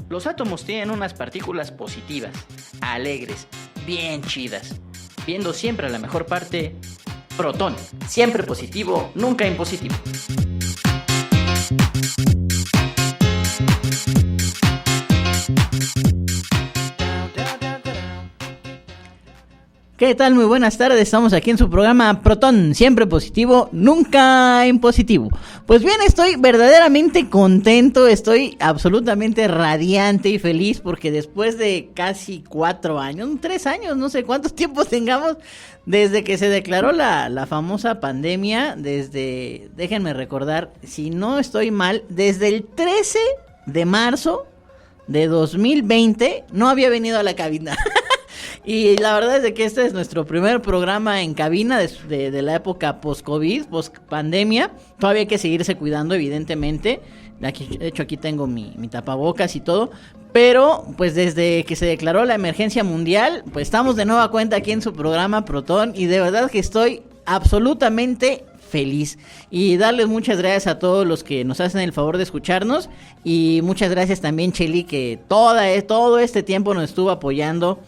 Los átomos tienen unas partículas positivas, alegres, bien chidas. Viendo siempre la mejor parte, protón, siempre positivo, nunca impositivo. ¿Qué tal? Muy buenas tardes, estamos aquí en su programa Protón, siempre positivo, nunca impositivo. Pues bien, estoy verdaderamente contento, estoy absolutamente radiante y feliz porque después de casi 4 años, 3 años, no sé cuántos tiempos tengamos, desde que se declaró la famosa pandemia, déjenme recordar, si no estoy mal, desde el 13 de marzo de 2020 no había venido a la cabina. Y la verdad es de que este es nuestro primer programa en cabina de la época post-COVID, post-pandemia. Todavía hay que seguirse cuidando, evidentemente. De hecho, aquí tengo mi tapabocas y todo. Pero, pues desde que se declaró la emergencia mundial, pues estamos de nueva cuenta aquí en su programa Protón. Y de verdad que estoy absolutamente feliz. Y darles muchas gracias a todos los que nos hacen el favor de escucharnos. Y muchas gracias también, Cheli, que todo este tiempo nos estuvo apoyando.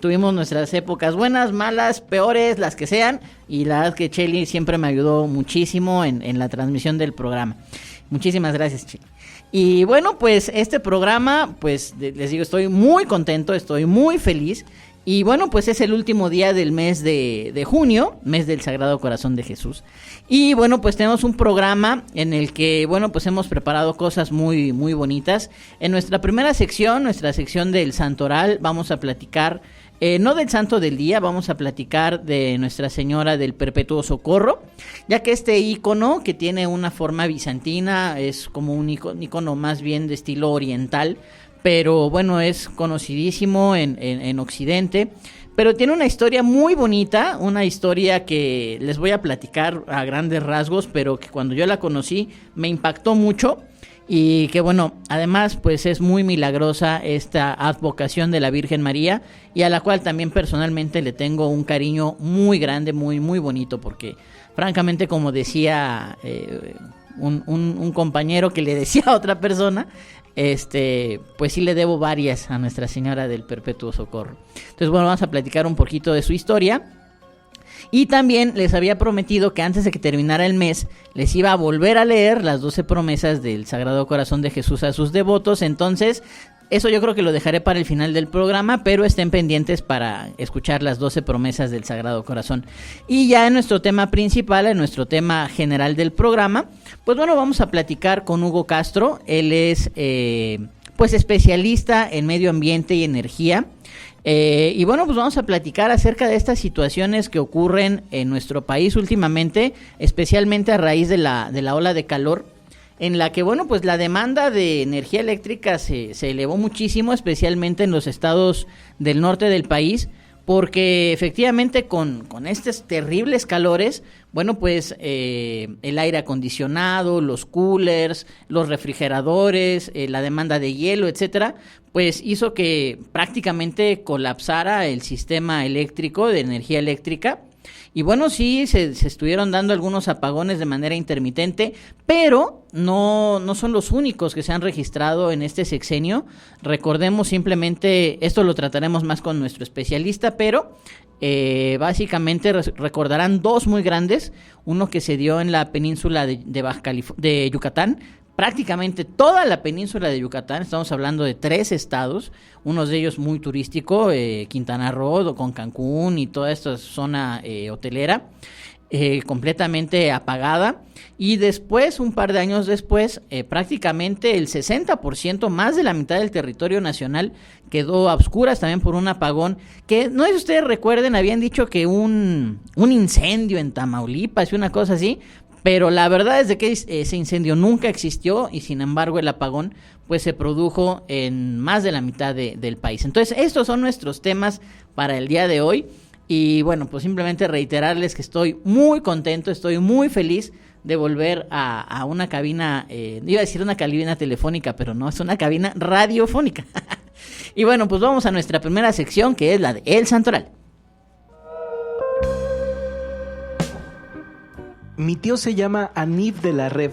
Tuvimos nuestras épocas buenas, malas, peores, las que sean, y la verdad que Cheli siempre me ayudó muchísimo en la transmisión del programa. Muchísimas gracias, Cheli. Y bueno, pues este programa, pues les digo, estoy muy contento, estoy muy feliz. Y bueno, pues es el último día del mes de junio, mes del Sagrado Corazón de Jesús. Y bueno, pues tenemos un programa en el que, bueno, pues hemos preparado cosas muy, muy bonitas. En nuestra primera sección, nuestra sección del Santoral, vamos a platicar, no del santo del día, vamos a platicar de Nuestra Señora del Perpetuo Socorro, ya que este ícono, que tiene una forma bizantina, es como un ícono más bien de estilo oriental, pero bueno, es conocidísimo en Occidente, pero tiene una historia muy bonita, una historia que les voy a platicar a grandes rasgos, pero que cuando yo la conocí me impactó mucho, y que bueno, además pues es muy milagrosa esta advocación de la Virgen María, y a la cual también personalmente le tengo un cariño muy grande, muy, muy bonito, porque francamente, como decía un compañero que le decía a otra persona, pues sí le debo varias a Nuestra Señora del Perpetuo Socorro. Entonces, bueno, vamos a platicar un poquito de su historia. Y también les había prometido que antes de que terminara el mes les iba a volver a leer las 12 promesas del Sagrado Corazón de Jesús a sus devotos. Entonces, eso yo creo que lo dejaré para el final del programa, pero estén pendientes para escuchar las 12 promesas del Sagrado Corazón. Y ya en nuestro tema principal, en nuestro tema general del programa, pues bueno, vamos a platicar con Hugo Castro. Él es pues especialista en medio ambiente y energía. Y bueno, pues vamos a platicar acerca de estas situaciones que ocurren en nuestro país últimamente, especialmente a raíz de la ola de calor, en la que, bueno, pues la demanda de energía eléctrica se elevó muchísimo, especialmente en los estados del norte del país, porque efectivamente con estos terribles calores, bueno, pues el aire acondicionado, los coolers, los refrigeradores, la demanda de hielo, etcétera, pues hizo que prácticamente colapsara el sistema eléctrico, de energía eléctrica. Y bueno, sí, se estuvieron dando algunos apagones de manera intermitente, pero no son los únicos que se han registrado en este sexenio. Recordemos simplemente, esto lo trataremos más con nuestro especialista, pero básicamente recordarán 2 muy grandes. Uno que se dio en la península de Yucatán. Prácticamente toda la península de Yucatán, estamos hablando de 3 estados, uno de ellos muy turístico, Quintana Roo, con Cancún y toda esta zona hotelera, completamente apagada. Y después, un par de años después, prácticamente el 60%, más de la mitad del territorio nacional, quedó a oscuras también por un apagón, que no sé si ustedes recuerden, habían dicho que un incendio en Tamaulipas y una cosa así. Pero la verdad es de que ese incendio nunca existió, y sin embargo el apagón pues se produjo en más de la mitad del país. Entonces estos son nuestros temas para el día de hoy, y bueno, pues simplemente reiterarles que estoy muy contento, estoy muy feliz de volver a una cabina, iba a decir una cabina telefónica, pero no, es una cabina radiofónica. Y bueno, pues vamos a nuestra primera sección, que es la de El Santoral. Mi tío se llama Anif de la Rev.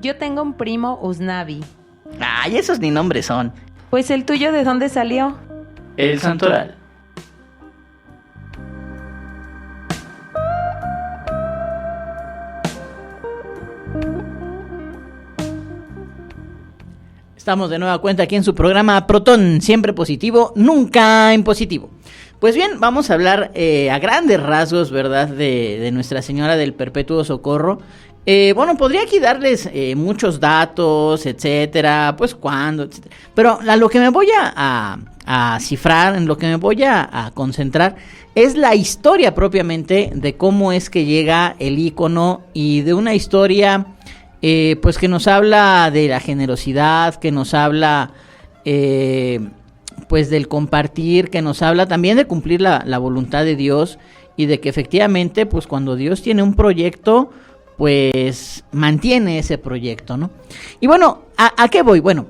Yo tengo un primo Usnavi. Ay, esos ni nombres son. Pues el tuyo, ¿de dónde salió? El santoral. Estamos de nueva cuenta aquí en su programa Protón, siempre positivo, nunca impositivo. Pues bien, vamos a hablar a grandes rasgos, ¿verdad?, de Nuestra Señora del Perpetuo Socorro. Bueno, podría aquí darles muchos datos, etcétera, pues cuándo, etcétera. Pero a lo que me voy a cifrar, en lo que me voy a concentrar, es la historia propiamente de cómo es que llega el ícono, y de una historia pues que nos habla de la generosidad, que nos habla pues del compartir, que nos habla también de cumplir la voluntad de Dios, y de que efectivamente pues cuando Dios tiene un proyecto, pues mantiene ese proyecto, ¿no? Y bueno, ¿a qué voy? Bueno,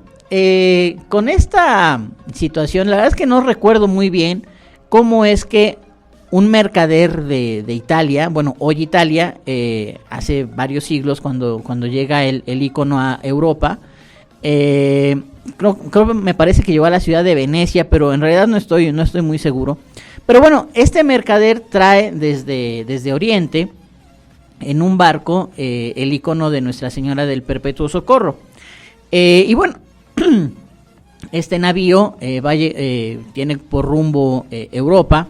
con esta situación, la verdad es que no recuerdo muy bien cómo es que un mercader de Italia, bueno, hoy Italia, hace varios siglos, cuando llega el ícono a Europa, creo me parece que llegó a la ciudad de Venecia, pero en realidad no estoy muy seguro. Pero bueno, este mercader trae desde Oriente, en un barco, el ícono de Nuestra Señora del Perpetuo Socorro. Y bueno, este navío tiene por rumbo Europa.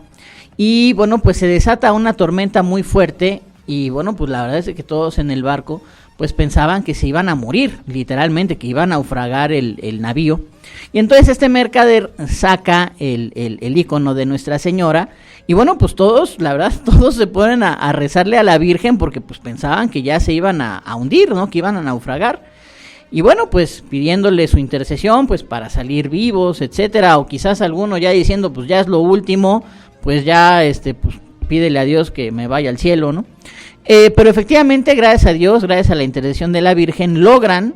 Y bueno, pues se desata una tormenta muy fuerte, y bueno, pues la verdad es que todos en el barco pues pensaban que se iban a morir, literalmente, que iba a naufragar el navío. Y entonces este mercader saca el ícono de Nuestra Señora, y bueno, pues todos, la verdad, todos se ponen a rezarle a la Virgen, porque pues pensaban que ya se iban a hundir, ¿no?, que iban a naufragar. Y bueno, pues pidiéndole su intercesión, pues para salir vivos, etcétera, o quizás alguno ya diciendo, pues ya es lo último, pues ya pues pídele a Dios que me vaya al cielo, ¿no? Pero efectivamente, gracias a Dios, gracias a la intercesión de la Virgen, logran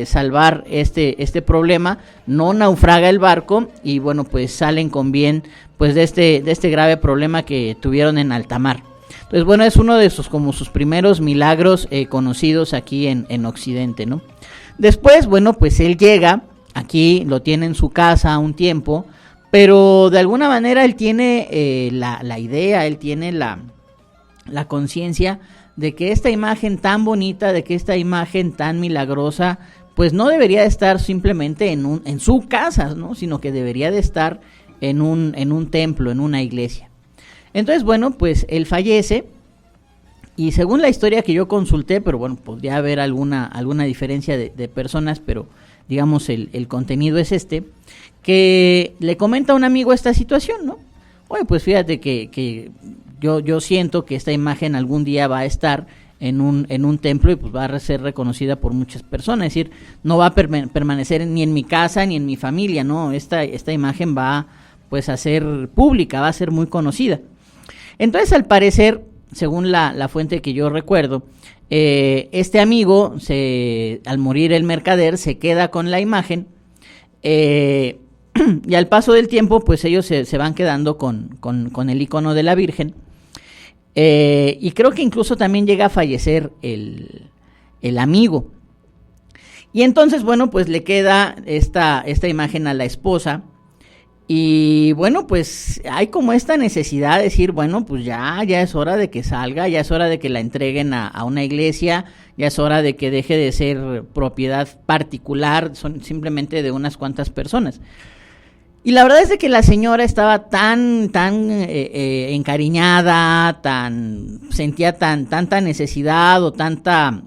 salvar este problema, no naufraga el barco, y bueno, pues salen con bien pues de este grave problema que tuvieron en alta mar. Entonces, bueno, es uno de sus primeros milagros conocidos aquí en Occidente, ¿no? Después, bueno, pues él llega, aquí lo tiene en su casa un tiempo, pero de alguna manera él tiene la idea, él tiene la conciencia de que esta imagen tan bonita, de que esta imagen tan milagrosa, pues no debería de estar simplemente en su casa, ¿no?, sino que debería de estar en un templo, en una iglesia. Entonces, bueno, pues él fallece, y según la historia que yo consulté, pero bueno, podría haber alguna diferencia de personas, pero digamos el contenido es que le comenta a un amigo esta situación, ¿no? Oye, pues fíjate que yo siento que esta imagen algún día va a estar en un templo, y pues va a ser reconocida por muchas personas, es decir, no va a permanecer ni en mi casa ni en mi familia, ¿no? Esta imagen va pues a ser pública, va a ser muy conocida. Entonces, al parecer, según la fuente que yo recuerdo, este amigo, al morir el mercader, se queda con la imagen, y al paso del tiempo, pues ellos se van quedando con el icono de la Virgen, y creo que incluso también llega a fallecer el amigo. Y entonces, bueno, pues le queda esta imagen a la esposa. Y bueno, pues hay como esta necesidad de decir, bueno, pues ya es hora de que salga, ya es hora de que la entreguen a una iglesia, ya es hora de que deje de ser propiedad particular, son simplemente de unas cuantas personas. Y la verdad es de que la señora estaba tan encariñada, sentía tanta necesidad, o tanta,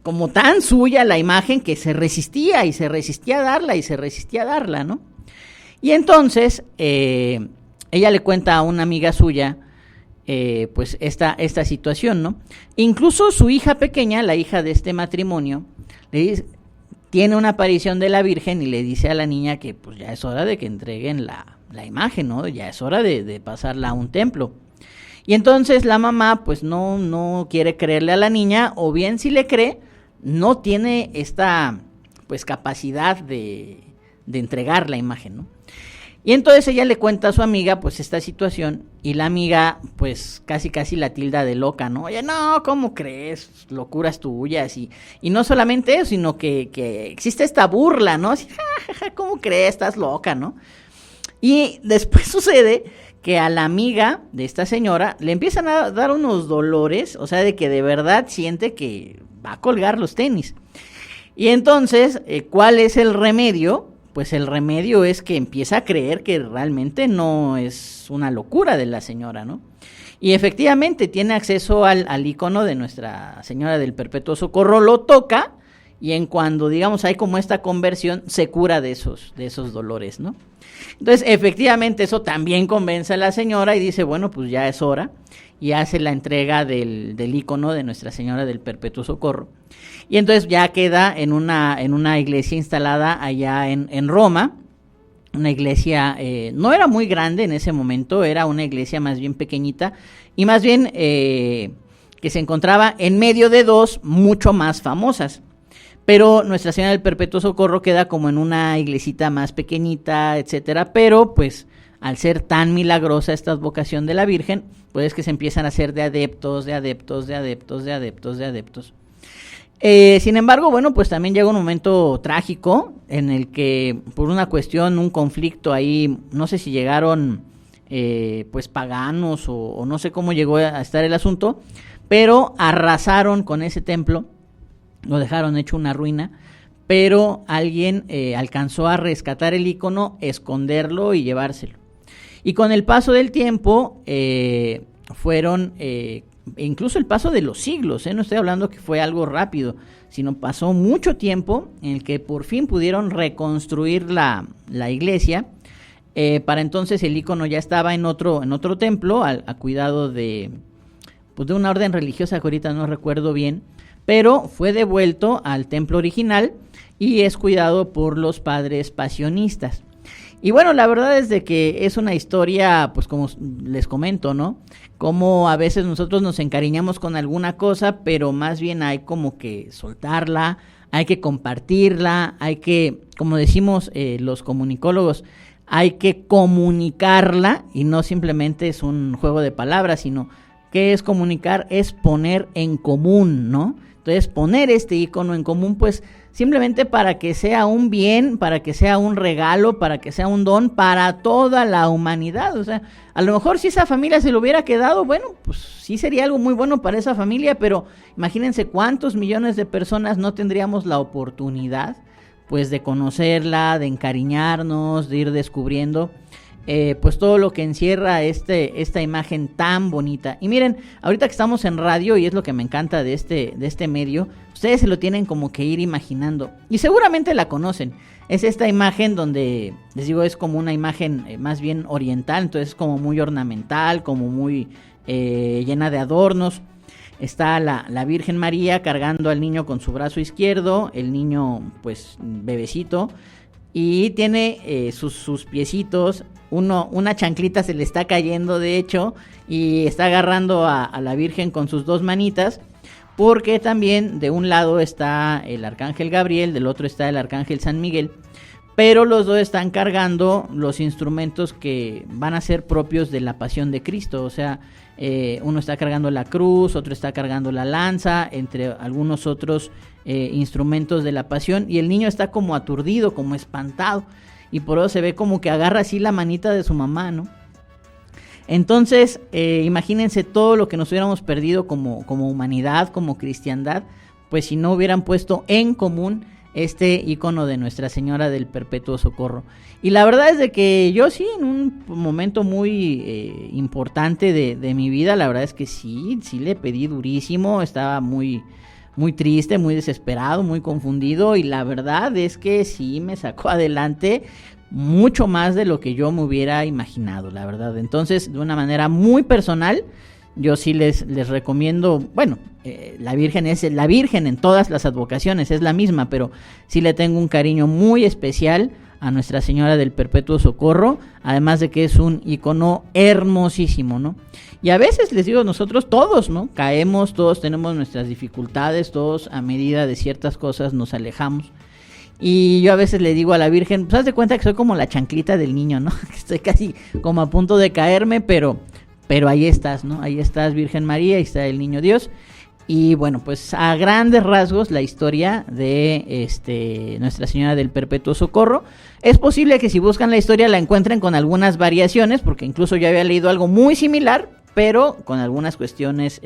como tan suya la imagen, que se resistía a darla, ¿no? Y entonces ella le cuenta a una amiga suya pues esta situación, ¿no? Incluso su hija pequeña, la hija de este matrimonio, le dice, tiene una aparición de la Virgen, y le dice a la niña que pues ya es hora de que entreguen la imagen, ¿no? Ya es hora de pasarla a un templo. Y entonces la mamá pues no quiere creerle a la niña, o bien si le cree, no tiene esta pues capacidad de entregar la imagen, ¿no? Y entonces ella le cuenta a su amiga pues esta situación y la amiga pues casi la tilda de loca, ¿no? Oye, no, ¿cómo crees? Locuras tuyas y no solamente eso, sino que existe esta burla, ¿no? Así, ¿cómo crees? Estás loca, ¿no? Y después sucede que a la amiga de esta señora le empiezan a dar unos dolores, o sea, de que de verdad siente que va a colgar los tenis. Y entonces, ¿cuál es el remedio? Pues el remedio es que empieza a creer que realmente no es una locura de la señora, ¿no? Y efectivamente tiene acceso al icono de Nuestra Señora del Perpetuo Socorro, lo toca y en cuando, digamos, hay como esta conversión, se cura de esos dolores, ¿no? Entonces, efectivamente, eso también convence a la señora y dice, bueno, pues ya es hora, y hace la entrega del icono de Nuestra Señora del Perpetuo Socorro. Y entonces ya queda en una iglesia instalada allá en Roma, una iglesia, no era muy grande en ese momento, era una iglesia más bien pequeñita, y más bien que se encontraba en medio de dos mucho más famosas. Pero Nuestra Señora del Perpetuo Socorro queda como en una iglesita más pequeñita, etcétera, pero pues al ser tan milagrosa esta advocación de la Virgen, pues es que se empiezan a hacer de adeptos. Sin embargo, bueno, pues también llega un momento trágico en el que por una cuestión, un conflicto ahí, no sé si llegaron pues paganos o no sé cómo llegó a estar el asunto, pero arrasaron con ese templo, lo dejaron hecho una ruina, pero alguien alcanzó a rescatar el icono, esconderlo y llevárselo. Y con el paso del tiempo fueron, incluso el paso de los siglos, no estoy hablando que fue algo rápido, sino pasó mucho tiempo en el que por fin pudieron reconstruir la iglesia. Para entonces el icono ya estaba en otro templo, a cuidado de una orden religiosa que ahorita no recuerdo bien, pero fue devuelto al templo original y es cuidado por los padres pasionistas. Y bueno, la verdad es de que es una historia, pues como les comento, ¿no? Como a veces nosotros nos encariñamos con alguna cosa, pero más bien hay como que soltarla, hay que compartirla, hay que, como decimos los comunicólogos, hay que comunicarla y no simplemente es un juego de palabras, sino que es comunicar, es poner en común, ¿no? Entonces poner este icono en común, pues simplemente para que sea un bien, para que sea un regalo, para que sea un don para toda la humanidad. O sea, a lo mejor si esa familia se lo hubiera quedado, bueno, pues sí sería algo muy bueno para esa familia, pero imagínense cuántos millones de personas no tendríamos la oportunidad, pues de conocerla, de encariñarnos, de ir descubriendo pues todo lo que encierra esta imagen tan bonita. Y miren, ahorita que estamos en radio, y es lo que me encanta de este medio, ustedes se lo tienen como que ir imaginando, y seguramente la conocen. Es esta imagen donde, les digo, es como una imagen más bien oriental, entonces como muy ornamental, como muy llena de adornos. Está la Virgen María cargando al niño con su brazo izquierdo, el niño pues bebecito, y tiene sus piecitos, una chanclita se le está cayendo de hecho, y está agarrando a la Virgen con sus dos manitas, porque también de un lado está el Arcángel Gabriel, del otro está el Arcángel San Miguel, pero los dos están cargando los instrumentos que van a ser propios de la Pasión de Cristo. O sea, uno está cargando la cruz, otro está cargando la lanza, entre algunos otros instrumentos de la Pasión, y el niño está como aturdido, como espantado, y por eso se ve como que agarra así la manita de su mamá, ¿no? Entonces, imagínense todo lo que nos hubiéramos perdido como humanidad, como cristiandad, pues si no hubieran puesto en común este icono de Nuestra Señora del Perpetuo Socorro. Y la verdad es de que yo sí, en un momento muy importante de mi vida, la verdad es que sí le pedí durísimo, estaba muy triste, muy desesperado, muy confundido, y la verdad es que sí me sacó adelante mucho más de lo que yo me hubiera imaginado, la verdad. Entonces, de una manera muy personal, yo sí les recomiendo, bueno, la Virgen es la Virgen en todas las advocaciones, es la misma, pero sí le tengo un cariño muy especial a Nuestra Señora del Perpetuo Socorro, además de que es un icono hermosísimo, ¿no? Y a veces les digo, nosotros todos, ¿no? Caemos, todos tenemos nuestras dificultades, todos a medida de ciertas cosas nos alejamos. Y yo a veces le digo a la Virgen, pues haz de cuenta que soy como la chanclita del niño, ¿no? Que estoy casi como a punto de caerme, pero ahí estás, ¿no? Ahí estás, Virgen María, ahí está el niño Dios. Y bueno, pues a grandes rasgos la historia de Nuestra Señora del Perpetuo Socorro. Es posible que si buscan la historia la encuentren con algunas variaciones, porque incluso yo había leído algo muy similar, pero con algunas cuestiones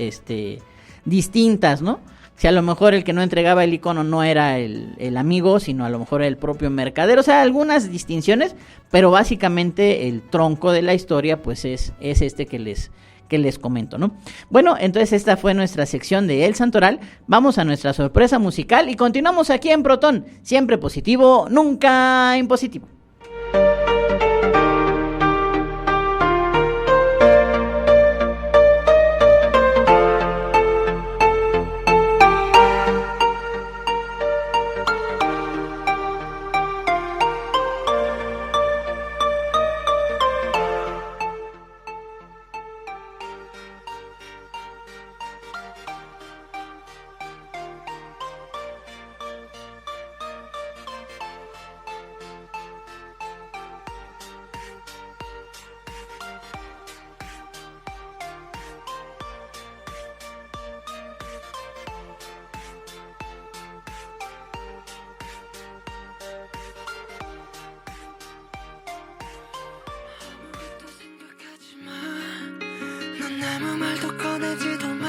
distintas, ¿no? Si a lo mejor el que no entregaba el icono no era el amigo, sino a lo mejor el propio mercader. O sea, algunas distinciones, pero básicamente el tronco de la historia pues es que les comento, ¿no? Bueno, entonces esta fue nuestra sección de El Santoral. Vamos a nuestra sorpresa musical y continuamos aquí en Protón. Siempre positivo, nunca impositivo. 아무 말도 꺼내지도 마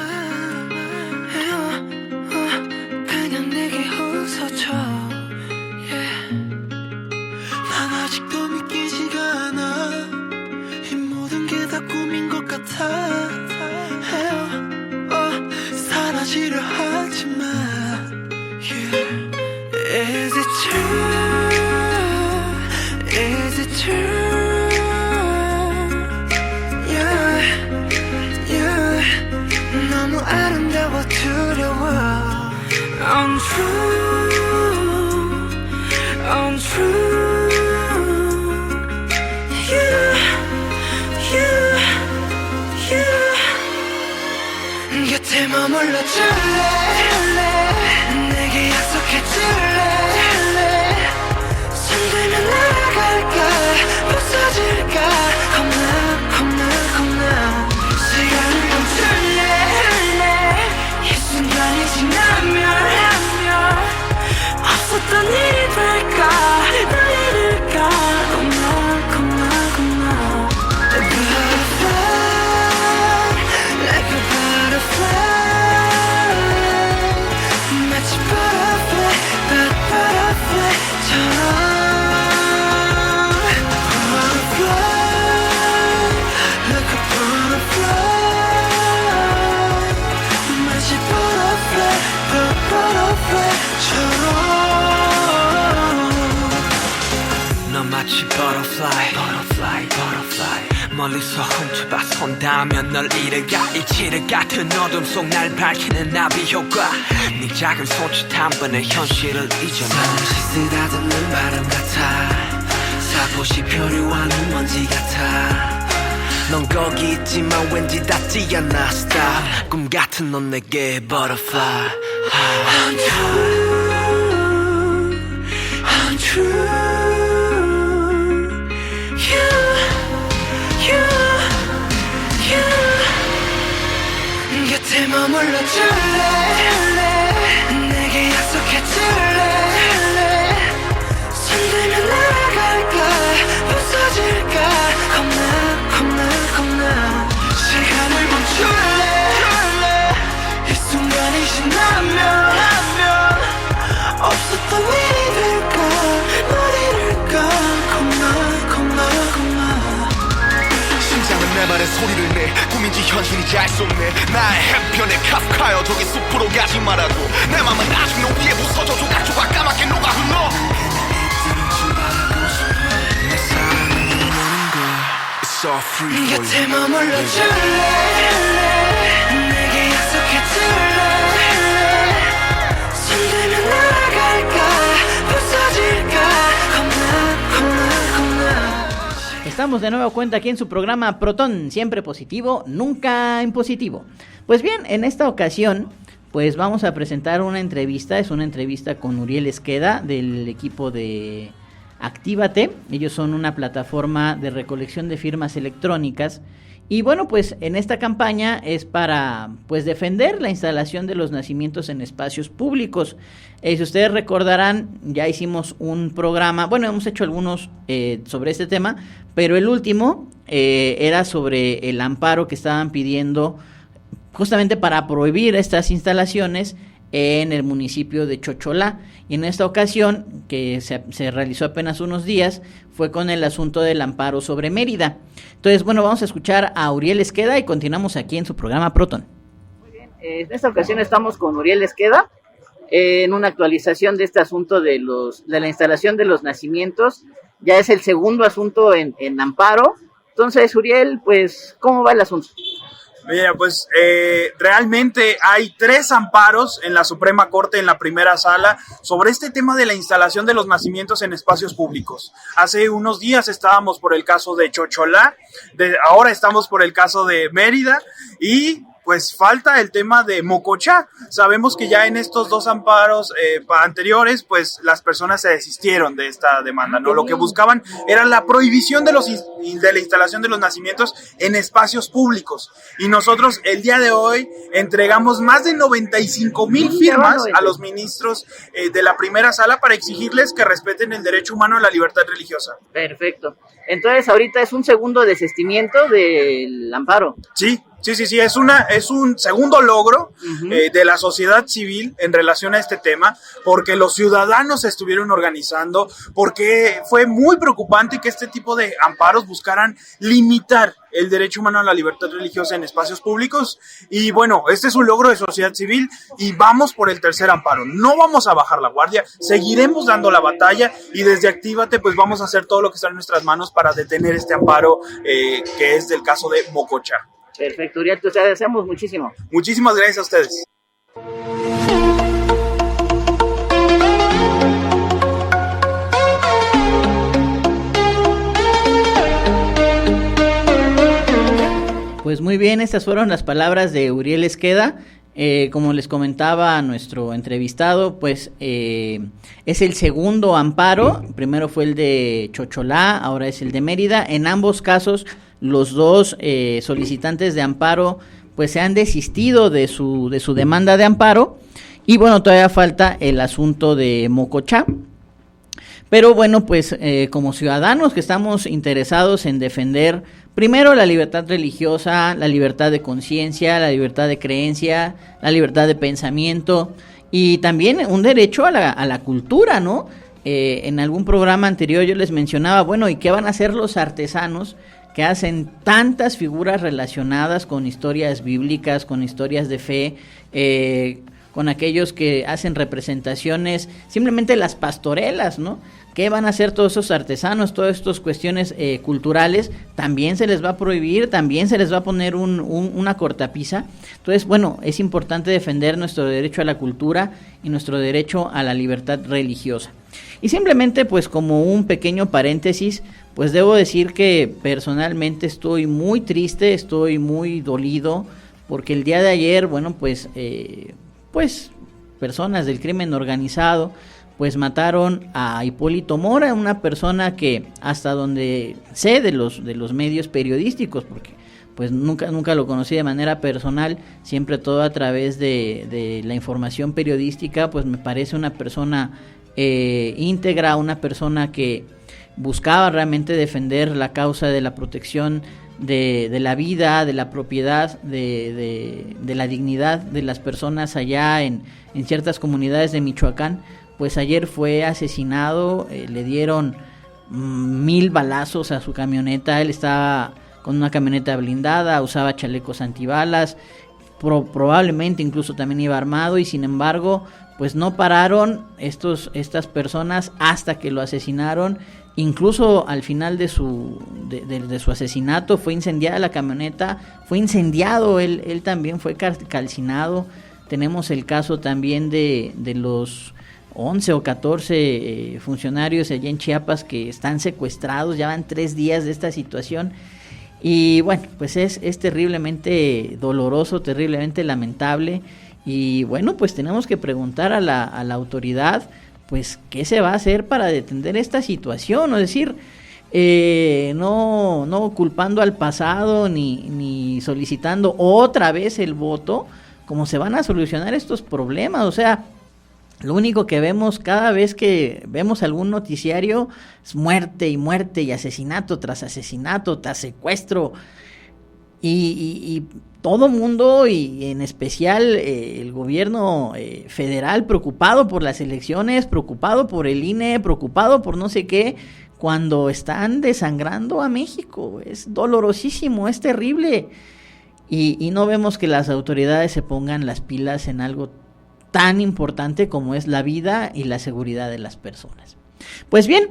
그냥 내게 웃어줘 yeah. 난 아직도 믿기지가 않아 이 모든 게 다 꿈인 것 같아 사라지려 하지 마 yeah. Is it true? Is it true? 너무 아름다워 두려워 Untrue Untrue You 곁에 머물러 줄래 내게 약속해 줄래 손들면 날아갈까 부서질까 겁나 시간을 멈출래 이 순간이 지나면 없었던 일이 될까 날 잃을까 겁나 Butterfly like a butterfly 마치 butterfly처럼 너 마치 butterfly 멀리서 훔쳐봐 손 닿으면 널 잃어가 일치를 같은 어둠 속 날 밝히는 나비 효과 네 작은 손짓 한 번에 현실을 잊어놔 쓰다듬는 바람 같아 살포시 표류하는 먼지 같아 넌 거기 있지만 왠지 닿지 않아 Stop 꿈 같은 넌 내게 butterfly Untrue 곁에 머물러 줄래 내게 약속해 줄래 손들면 날아갈까 부서질까 겁나 시간을 멈출래 이 순간이 지나면 없었던 일이 될까 널 잃을까 겁나 심장은 내 말에 소리를 내 꿈인지 현실인지 알 수 없네 나의 해변에 카프카여 저기 숲으로 가지 말아도 내 맘은 아직 너 위에 부서져 조각조각 까맣게 녹아 흘러 내 사랑은 너는 걸 It's all free for you 곁에 머물러 줄래 내게 약속해 줄래 손들면 날아갈까 부서질까 Estamos de nuevo cuenta aquí en su programa Protón, siempre positivo, nunca impositivo. Pues bien, en esta ocasión, pues vamos a presentar una entrevista. Es una entrevista con Uriel Esqueda del equipo de Actívate. Ellos son una plataforma de recolección de firmas electrónicas. Y bueno, pues en esta campaña es para pues defender la instalación de los nacimientos en espacios públicos. Si ustedes recordarán, ya hicimos un programa, bueno, hemos hecho algunos sobre este tema, pero el último era sobre el amparo que estaban pidiendo justamente para prohibir estas instalaciones en el municipio de Chocholá. Y en esta ocasión, que se realizó apenas unos días, fue con el asunto del amparo sobre Mérida. Entonces, bueno, vamos a escuchar a Uriel Esqueda y continuamos aquí en su programa Proton. Muy bien, en esta ocasión estamos con Uriel Esqueda en una actualización de este asunto de la instalación de los nacimientos. Ya es el segundo asunto en amparo. Entonces, Uriel, pues, ¿cómo va el asunto? Mira, pues realmente hay 3 amparos en la Suprema Corte en la primera sala sobre este tema de la instalación de los nacimientos en espacios públicos. Hace unos días estábamos por el caso de Chocholá, ahora estamos por el caso de Mérida y pues falta el tema de Mocochá. Sabemos que ya en estos 2 amparos anteriores, pues las personas se desistieron de esta demanda, ¿no? Lo que buscaban era la prohibición de la instalación de los nacimientos en espacios públicos. Y nosotros el día de hoy entregamos más de 95,000 firmas a los ministros de la primera sala para exigirles que respeten el derecho humano a la libertad religiosa. Perfecto. Entonces ahorita es un segundo desistimiento del amparo. Sí, es un segundo logro de la sociedad civil en relación a este tema, porque los ciudadanos se estuvieron organizando, porque fue muy preocupante que este tipo de amparos buscaran limitar el derecho humano a la libertad religiosa en espacios públicos. Y bueno, este es un logro de sociedad civil y vamos por el tercer amparo. No vamos a bajar la guardia, seguiremos dando la batalla y desde Actívate pues vamos a hacer todo lo que está en nuestras manos para detener este amparo que es del caso de Mocochá. Perfecto, Uriel, te agradecemos muchísimo. Muchísimas gracias a ustedes. Pues muy bien, estas fueron las palabras de Uriel Esqueda. Como les comentaba a nuestro entrevistado, pues es el segundo amparo. Primero fue el de Chocholá, ahora es el de Mérida. En ambos casos, los 2 solicitantes de amparo pues se han desistido de su demanda de amparo. Y bueno, todavía falta el asunto de Mocochá. Pero bueno, pues como ciudadanos que estamos interesados en defender primero la libertad religiosa, la libertad de conciencia, la libertad de creencia, la libertad de pensamiento y también un derecho a la cultura, ¿no? En algún programa anterior yo les mencionaba, bueno, ¿y qué van a hacer los artesanos que hacen tantas figuras relacionadas con historias bíblicas, con historias de fe, con aquellos que hacen representaciones, simplemente las pastorelas, ¿no? ¿Qué van a hacer todos esos artesanos, todas estas cuestiones culturales? También se les va a prohibir, también se les va a poner una cortapisa. Entonces, bueno, es importante defender nuestro derecho a la cultura y nuestro derecho a la libertad religiosa. Y simplemente, pues como un pequeño paréntesis, pues debo decir que personalmente estoy muy triste, estoy muy dolido, porque el día de ayer, bueno, pues personas del crimen organizado pues mataron a Hipólito Mora, una persona que hasta donde sé de los medios periodísticos, porque pues nunca lo conocí de manera personal, siempre todo a través de la información periodística, pues me parece una persona íntegra, una persona que buscaba realmente defender la causa de la protección de la vida, de la propiedad, de la dignidad de las personas allá en ciertas comunidades de Michoacán. Pues ayer fue asesinado, le dieron 1000 balazos a su camioneta. Él estaba con una camioneta blindada, usaba chalecos antibalas, probablemente incluso también iba armado, y sin embargo pues no pararon estas personas hasta que lo asesinaron. Incluso al final de su asesinato fue incendiada la camioneta, fue incendiado, él también fue calcinado. Tenemos el caso también de los 11 o 14 funcionarios allá en Chiapas que están secuestrados, ya van 3 días de esta situación. Y bueno, pues es terriblemente doloroso, terriblemente lamentable. Y bueno, pues tenemos que preguntar a la autoridad, pues, ¿qué se va a hacer para detener esta situación? Es decir, no culpando al pasado ni solicitando otra vez el voto, ¿cómo se van a solucionar estos problemas? O sea, lo único que vemos cada vez que vemos algún noticiario es muerte y muerte y asesinato tras secuestro. Y todo mundo, y en especial el gobierno federal, preocupado por las elecciones, preocupado por el INE, preocupado por no sé qué, cuando están desangrando a México. Es dolorosísimo, es terrible. Y no vemos que las autoridades se pongan las pilas en algo tan importante como es la vida y la seguridad de las personas. Pues bien,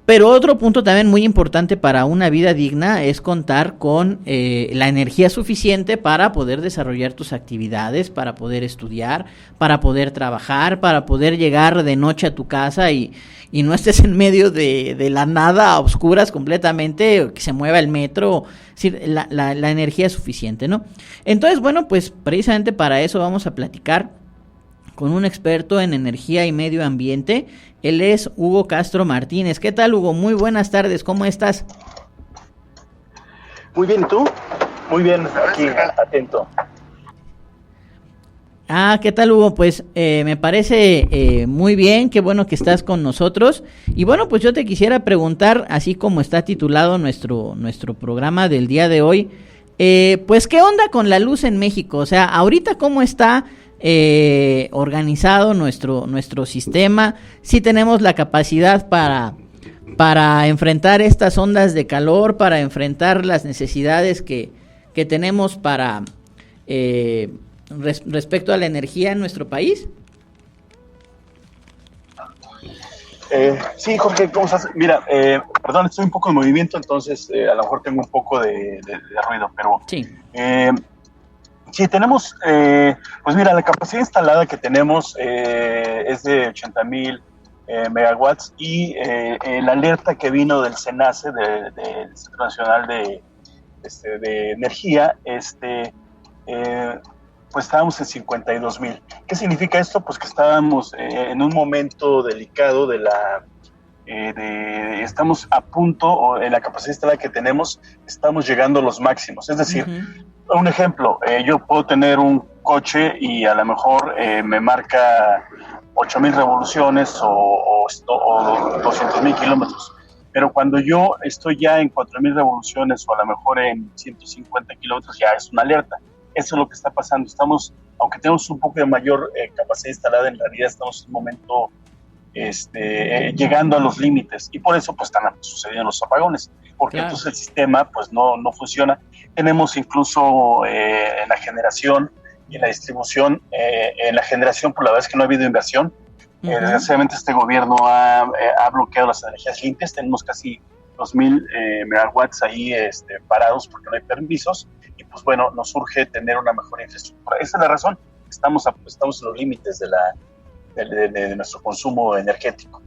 pero otro punto también muy importante para una vida digna es contar con la energía suficiente para poder desarrollar tus actividades, para poder estudiar, para poder trabajar, para poder llegar de noche a tu casa y no estés en medio de la nada, a oscuras completamente, que se mueva el metro. Es decir, la energía es suficiente, ¿no? Entonces, bueno, pues precisamente para eso vamos a platicar con un experto en energía y medio ambiente. Él es Hugo Castro Martínez. ¿Qué tal, Hugo? Muy buenas tardes, ¿cómo estás? Muy bien, ¿y tú? Muy bien, aquí, atento. ¿Qué tal, Hugo? Pues me parece muy bien, qué bueno que estás con nosotros. Y bueno, pues yo te quisiera preguntar, así como está titulado nuestro programa del día de hoy, pues ¿qué onda con la luz en México? O sea, ahorita ¿cómo está organizado nuestro sistema? Si tenemos la capacidad para enfrentar estas ondas de calor, para enfrentar las necesidades que tenemos para respecto a la energía en nuestro país. Sí, Jorge, ¿cómo estás? Mira, perdón, estoy un poco en movimiento, entonces a lo mejor tengo un poco de ruido, pero sí. Sí, tenemos, pues mira, la capacidad instalada que tenemos es de 80,000 megawatts y la alerta que vino del CENACE, del Centro Nacional de Energía, pues estábamos en 52,000. ¿Qué significa esto? Pues que estábamos en un momento delicado estamos a punto, o en la capacidad instalada que tenemos, estamos llegando a los máximos. Es decir, un ejemplo, yo puedo tener un coche y a lo mejor me marca 8,000 revoluciones o 200,000 kilómetros, pero cuando yo estoy ya en 4,000 revoluciones o a lo mejor en 150 kilómetros, ya es una alerta. Eso es lo que está pasando. Estamos, aunque tenemos un poco de mayor capacidad instalada, en realidad estamos en un momento llegando a los límites, y por eso pues están sucediendo los apagones, porque claro, entonces el sistema pues no funciona. Tenemos incluso en la generación y en la distribución, en la generación pues la verdad es que no ha habido inversión. Desgraciadamente este gobierno ha bloqueado las energías limpias. Tenemos casi 2,000 megawatts ahí parados porque no hay permisos, y pues bueno, nos urge tener una mejor infraestructura. Esa es la razón. Estamos en los límites de nuestro consumo energético.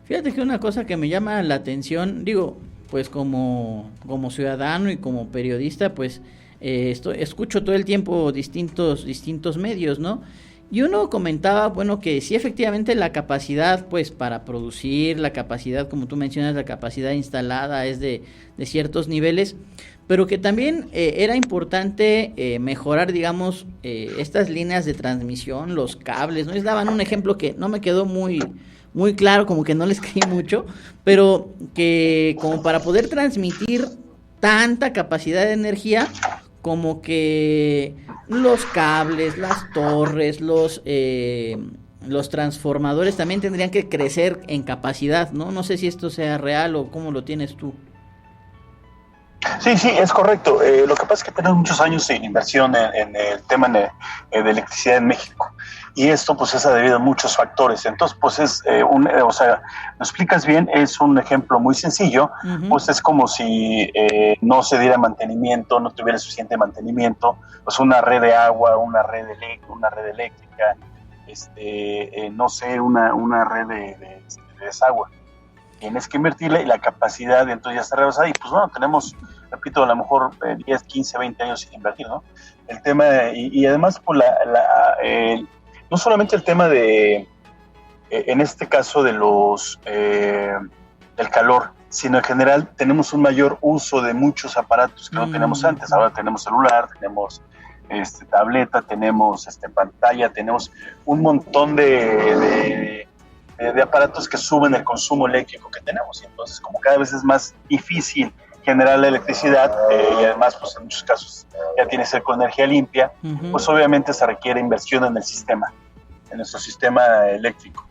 Fíjate que una cosa que me llama la atención, digo, pues como ciudadano y como periodista, pues escucho todo el tiempo distintos medios, ¿no? Y uno comentaba, bueno, que sí, efectivamente la capacidad, pues, para producir, la capacidad, como tú mencionas, la capacidad instalada es de ciertos niveles, pero que también era importante mejorar, digamos, estas líneas de transmisión, los cables, ¿no? Les daban un ejemplo que no me quedó muy claro, como que no les creí mucho, pero que como para poder transmitir tanta capacidad de energía, como que los cables, las torres, los transformadores también tendrían que crecer en capacidad, ¿no? No sé si esto sea real o cómo lo tienes tú. Sí, es correcto. Lo que pasa es que tenemos muchos años sin inversión en el tema de electricidad en México, y esto pues es debido a muchos factores. Entonces pues es o sea, lo explicas bien, es un ejemplo muy sencillo. Pues es como si no se diera mantenimiento, no tuviera suficiente mantenimiento, pues una red de agua, una red eléctrica, no sé, una red de desagüe. Tienes que invertirle, y la capacidad de entonces ya está rebasada, y pues bueno, tenemos, repito, a lo mejor 10, 15, 20 años sin invertir, ¿no? el tema, y además por no solamente el tema de, en este caso de del calor, sino en general tenemos un mayor uso de muchos aparatos que no teníamos antes. Ahora tenemos celular, tenemos tableta, tenemos pantalla, tenemos un montón de aparatos que suben el consumo eléctrico que tenemos. Y entonces, como cada vez es más difícil generar la electricidad, y además pues en muchos casos ya tiene que ser con energía limpia, pues obviamente se requiere inversión en el sistema, en nuestro sistema eléctrico.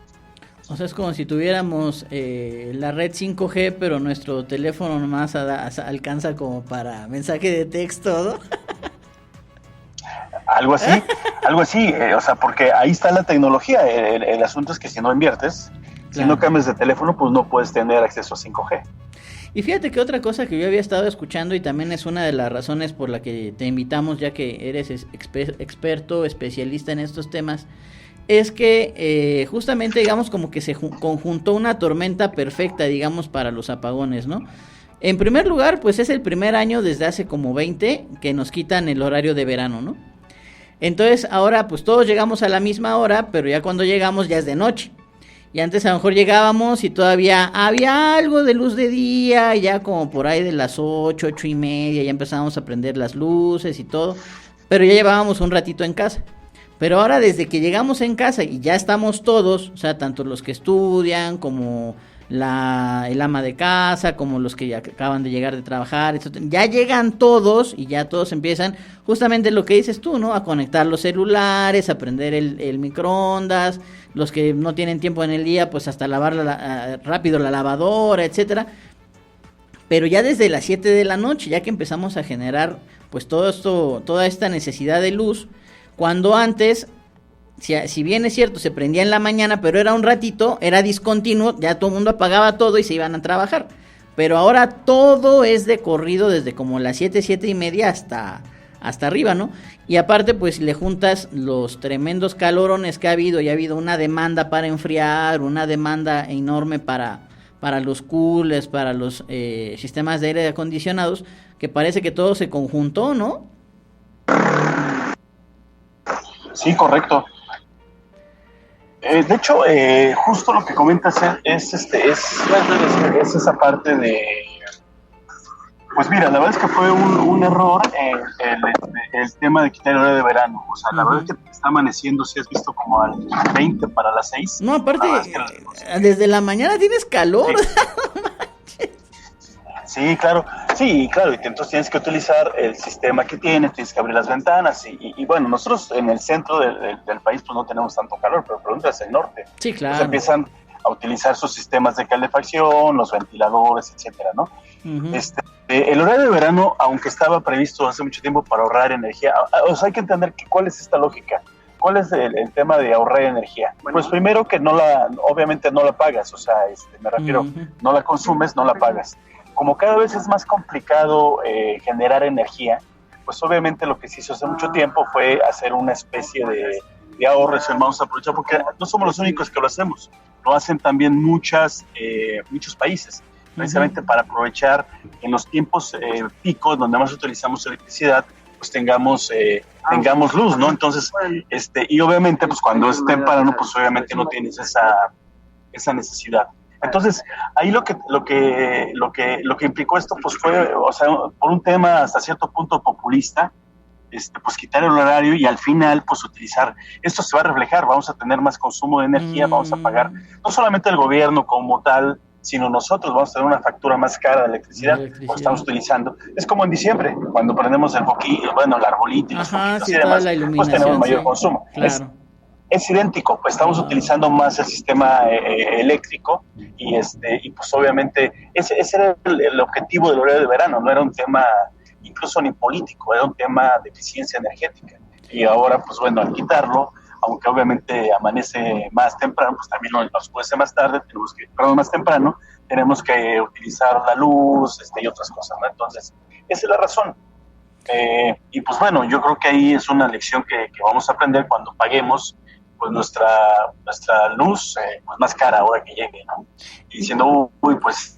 O sea, es como si tuviéramos la red 5G, pero nuestro teléfono nomás alcanza como para mensaje de texto, ¿no? Algo así, o sea, porque ahí está la tecnología. El asunto es que si no inviertes, si no cambias de teléfono, pues no puedes tener acceso a 5G. Y fíjate que otra cosa que yo había estado escuchando, y también es una de las razones por la que te invitamos, ya que eres experto, especialista en estos temas, es que justamente, digamos, como que se conjuntó una tormenta perfecta, digamos, para los apagones, ¿no? En primer lugar, pues es el primer año desde hace como 20 que nos quitan el horario de verano, ¿no? Entonces ahora pues todos llegamos a la misma hora, pero ya cuando llegamos ya es de noche. Y antes a lo mejor llegábamos y todavía había algo de luz de día, ya como por ahí de las 8:30, ya empezábamos a prender las luces y todo, pero ya llevábamos un ratito en casa. Pero ahora desde que llegamos en casa y ya estamos todos, o sea, tanto los que estudian como el ama de casa, como los que ya acaban de llegar de trabajar, ya llegan todos y ya todos empiezan justamente lo que dices tú, ¿no? A conectar los celulares, a prender el microondas, los que no tienen tiempo en el día, pues hasta lavar rápido la lavadora, etcétera. Pero ya desde las 7 de la noche, ya que empezamos a generar pues toda esta necesidad de luz, cuando antes, si bien es cierto, se prendía en la mañana, pero era un ratito, era discontinuo, ya todo el mundo apagaba todo y se iban a trabajar. Pero ahora todo es de corrido desde como las 7:30 hasta arriba, ¿no? Y aparte, pues le juntas los tremendos calorones que ha habido, y ha habido una demanda para enfriar, una demanda enorme para los coolers, para los sistemas de aire acondicionados, que parece que todo se conjuntó, ¿no? Sí, correcto. De hecho, justo lo que comentas es esa parte de... Pues mira, la verdad es que fue un error el tema de quitar el horario de verano. O sea, la verdad es que está amaneciendo, si has visto, como al 20 para las 6. No, aparte, desde la mañana tienes calor. Sí, claro, y entonces tienes que utilizar el sistema que tienes que abrir las ventanas, y bueno, nosotros en el centro del país pues no tenemos tanto calor, pero preguntas el norte. Sí, claro. Entonces empiezan a utilizar sus sistemas de calefacción, los ventiladores, etcétera, ¿no? El horario de verano, aunque estaba previsto hace mucho tiempo para ahorrar energía, o sea, hay que entender cuál es esta lógica. ¿Cuál es el tema de ahorrar energía? Pues primero que obviamente no la pagas, o sea, me refiero, no la consumes, no la pagas. Como cada vez es más complicado generar energía, pues obviamente lo que se hizo hace mucho tiempo fue hacer una especie de ahorro. Y vamos a aprovechar, porque no somos los únicos que lo hacemos, lo hacen también muchos países, precisamente para aprovechar en los tiempos picos donde más utilizamos electricidad, pues tengamos luz, ¿no? Entonces, y obviamente pues cuando es temprano, pues obviamente no tienes esa necesidad. Entonces, ahí lo que implicó esto pues fue, o sea, por un tema hasta cierto punto populista, pues quitar el horario, y al final pues utilizar, esto se va a reflejar, vamos a tener más consumo de energía, vamos a pagar, no solamente el gobierno como tal, sino nosotros vamos a tener una factura más cara de electricidad, porque estamos utilizando, es como en diciembre, cuando prendemos el arbolito y los foquitos y demás, pues tenemos mayor consumo. Claro. Es idéntico, pues estamos utilizando más el sistema eléctrico, y pues obviamente ese era el objetivo del horario de verano, no era un tema incluso ni político, era un tema de eficiencia energética. Y ahora, pues bueno, al quitarlo, aunque obviamente amanece más temprano, pues también oscurece más tarde, más temprano, tenemos que utilizar la luz y otras cosas, ¿no? Entonces, esa es la razón. Y pues bueno, yo creo que ahí es una lección que vamos a aprender cuando paguemos pues nuestra luz pues más cara ahora que llegue, ¿no? Y diciendo, pues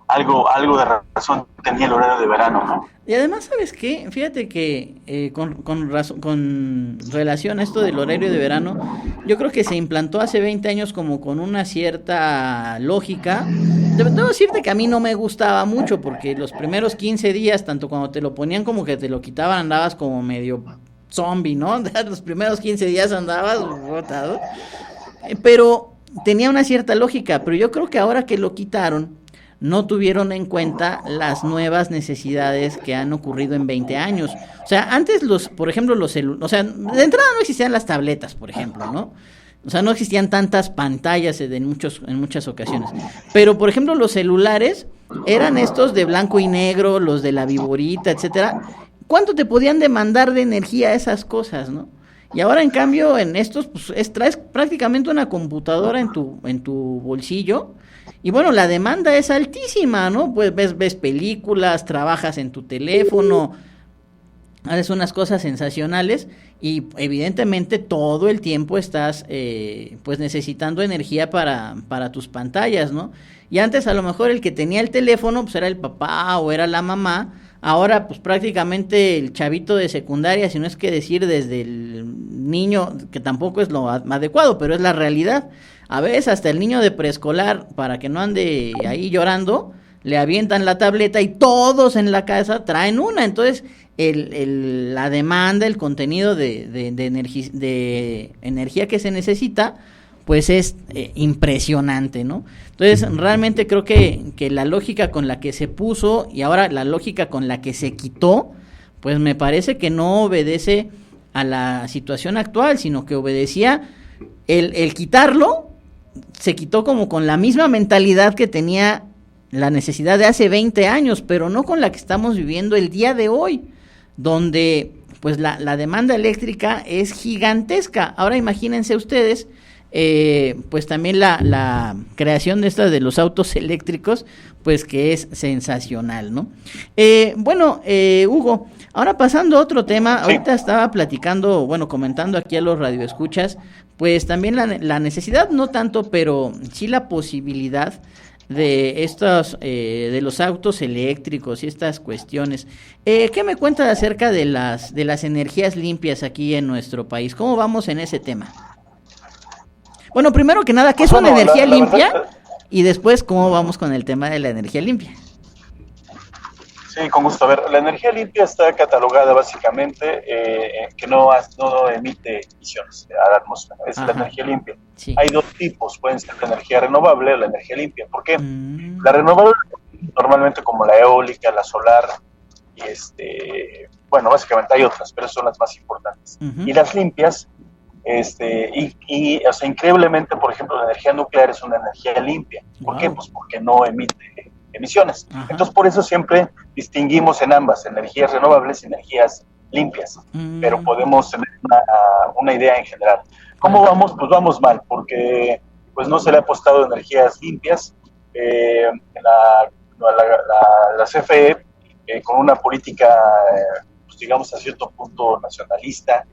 algo de razón tenía el horario de verano, ¿no? Y además, ¿sabes qué? Fíjate que con relación a esto del horario de verano, yo creo que se implantó hace 20 años como con una cierta lógica. Debo decirte que a mí no me gustaba mucho porque los primeros 15 días, tanto cuando te lo ponían como que te lo quitaban, andabas como medio zombie, ¿no? Los primeros 15 días andabas botado. Pero tenía una cierta lógica, pero yo creo que ahora que lo quitaron, no tuvieron en cuenta las nuevas necesidades que han ocurrido en 20 años. O sea, antes por ejemplo, o sea, de entrada no existían las tabletas, por ejemplo, ¿no? O sea, no existían tantas pantallas en muchas ocasiones. Pero, por ejemplo, los celulares eran estos de blanco y negro, los de la viborita, etcétera. ¿Cuánto te podían demandar de energía esas cosas, no? Y ahora, en cambio, en estos, pues, traes prácticamente una computadora en tu bolsillo. Y bueno, la demanda es altísima, ¿no? Pues ves películas, trabajas en tu teléfono, haces unas cosas sensacionales y evidentemente todo el tiempo estás pues necesitando energía para tus pantallas, ¿no? Y antes a lo mejor el que tenía el teléfono pues era el papá o era la mamá. Ahora pues prácticamente el chavito de secundaria, si no es que decir desde el niño, que tampoco es lo adecuado, pero es la realidad. A veces hasta el niño de preescolar, para que no ande ahí llorando, le avientan la tableta y todos en la casa traen una. Entonces la demanda, el contenido de energía que se necesita, pues es impresionante, ¿no? Entonces realmente creo que la lógica con la que se puso y ahora la lógica con la que se quitó, pues me parece que no obedece a la situación actual, sino que obedecía el quitarlo, se quitó como con la misma mentalidad que tenía la necesidad de hace 20 años, pero no con la que estamos viviendo el día de hoy, donde pues la demanda eléctrica es gigantesca. Ahora imagínense ustedes, pues también la creación de los autos eléctricos, pues que es sensacional, ¿no? Bueno, Hugo, ahora pasando a otro tema, ahorita estaba platicando, bueno, comentando aquí a los radioescuchas, pues también la necesidad, no tanto, pero sí la posibilidad de estos, de los autos eléctricos y estas cuestiones. ¿Qué me cuentas acerca de las energías limpias aquí en nuestro país? ¿Cómo vamos en ese tema? Bueno, primero que nada, ¿qué es una energía limpia? Y después, ¿cómo vamos con el tema de la energía limpia? Sí, con gusto. A ver, la energía limpia está catalogada básicamente que no emite emisiones a la atmósfera. Es la energía limpia. Sí. Hay dos tipos, pueden ser la energía renovable o la energía limpia. ¿Por qué? La renovable, normalmente como la eólica, la solar, y bueno, básicamente hay otras, pero son las más importantes. Y las limpias, o sea, increíblemente, por ejemplo, la energía nuclear es una energía limpia. ¿Por qué? Pues porque no emite emisiones. Entonces, por eso siempre distinguimos en ambas, energías renovables y energías limpias, pero podemos tener una idea en general. ¿Cómo vamos? Pues vamos mal, porque pues no se le ha apostado energías limpias. La CFE, con una política, pues digamos a cierto punto nacionalista,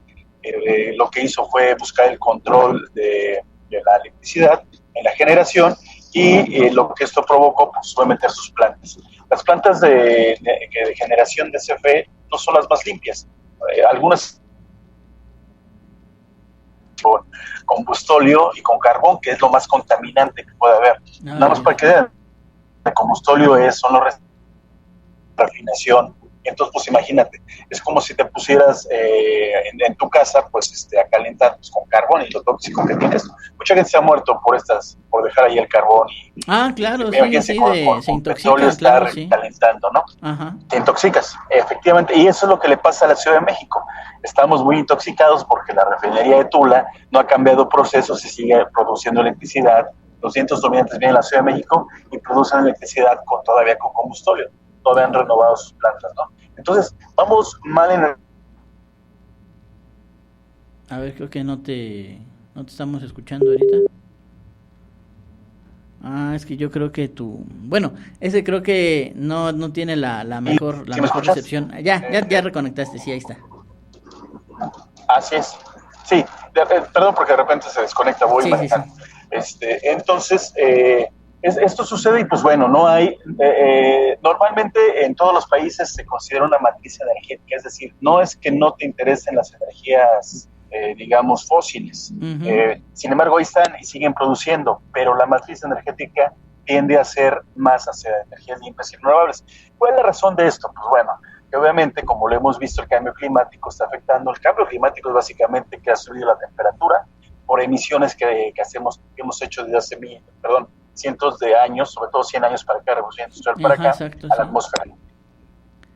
lo que hizo fue buscar el control de la electricidad en la generación, y lo que esto provocó pues, fue meter sus plantas. Las plantas de generación de CFE no son las más limpias. Algunas con combustóleo y con carbón, que es lo más contaminante que puede haber. Nada más para que vean, el combustóleo son los restos de refinación. Entonces, pues imagínate, es como si te pusieras en tu casa, pues a calentar pues, con carbón y lo tóxico que tienes. Mucha gente se ha muerto por dejar ahí el carbón claro, se intoxica, estar calentando, ¿no? Ajá. Te intoxicas, efectivamente, y eso es lo que le pasa a la Ciudad de México. Estamos muy intoxicados porque la refinería de Tula no ha cambiado procesos y sigue produciendo electricidad. Los vientos dominantes vienen a la Ciudad de México y producen electricidad todavía con combustóleo. Todavía han renovado sus plantas, ¿no? Entonces, vamos mal en el... A ver, creo que no te estamos escuchando ahorita. Es que yo creo que bueno, ese creo que no tiene la mejor recepción. Ya reconectaste, sí, ahí está. Así es. Sí, perdón porque de repente se desconecta, voy manejando. Sí. Entonces, Esto sucede y pues bueno, no hay, normalmente en todos los países se considera una matriz energética, es decir, no es que no te interesen las energías, digamos, fósiles, sin embargo ahí están y siguen produciendo, pero la matriz energética tiende a ser más hacia energías limpias y renovables. ¿Cuál es la razón de esto? Pues bueno, que obviamente, como lo hemos visto, el cambio climático está afectando. El cambio climático es básicamente que ha subido la temperatura por emisiones que hemos hecho desde hace cientos de años, sobre todo 100 años para acá, revolución industrial para acá, exacto, a la atmósfera.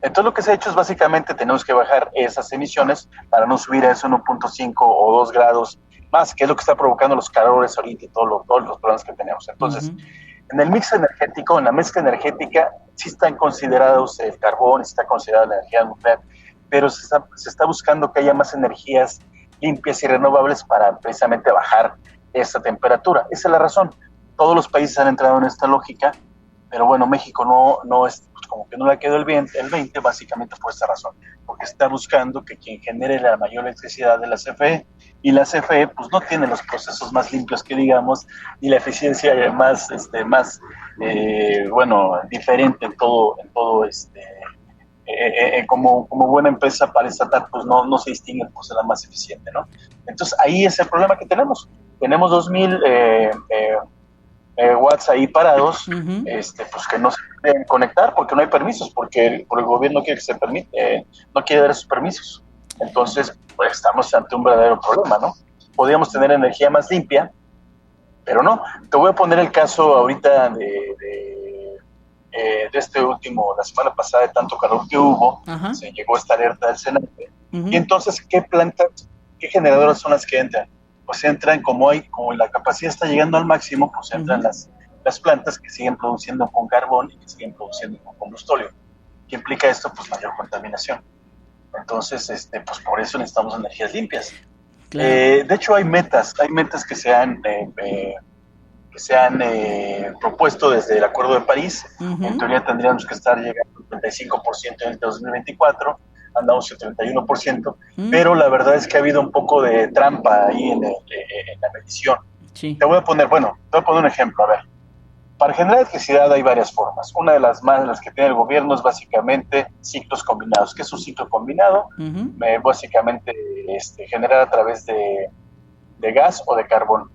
Entonces lo que se ha hecho es básicamente tenemos que bajar esas emisiones para no subir a eso en 1.5 o 2 grados más, que es lo que está provocando los calores ahorita y todos los problemas que tenemos. Entonces, en el mix energético, en la mezcla energética, sí están considerados el carbón, sí está considerada la energía nuclear, pero se está buscando que haya más energías limpias y renovables para precisamente bajar esa temperatura. Esa es la razón. Todos los países han entrado en esta lógica, pero bueno, México no es, pues como que no le quedó el 20, básicamente por esta razón, porque está buscando que quien genere la mayor electricidad de la CFE, y la CFE pues no tiene los procesos más limpios que digamos, ni la eficiencia más diferente en todo como buena empresa para estatal, pues no se distingue por ser la más eficiente, ¿no? Entonces ahí es el problema que tenemos 2,000 watts ahí parados, pues que no se pueden conectar porque no hay permisos, porque el gobierno quiere que se permite, no quiere dar esos permisos. Entonces, pues estamos ante un verdadero problema, ¿no? Podríamos tener energía más limpia, pero no. Te voy a poner el caso ahorita de este último, la semana pasada, de tanto calor que hubo, se llegó esta alerta del Senado. Y entonces, ¿qué plantas, qué generadoras son las que entran? Pues entran como la capacidad está llegando al máximo, pues entran las plantas que siguen produciendo con carbón y que siguen produciendo con combustible. ¿Qué implica esto? Pues mayor contaminación. Entonces, pues por eso necesitamos energías limpias. Claro. De hecho, hay metas que se han propuesto desde el Acuerdo de París. En teoría tendríamos que estar llegando al 35% en el 2024. Andamos en 31%, pero la verdad es que ha habido un poco de trampa ahí en la medición. Sí. Te voy a poner un ejemplo. A ver, para generar electricidad hay varias formas. Una de las que tiene el gobierno es básicamente ciclos combinados. ¿Qué es un ciclo combinado? Básicamente generar a través de gas o de carbón.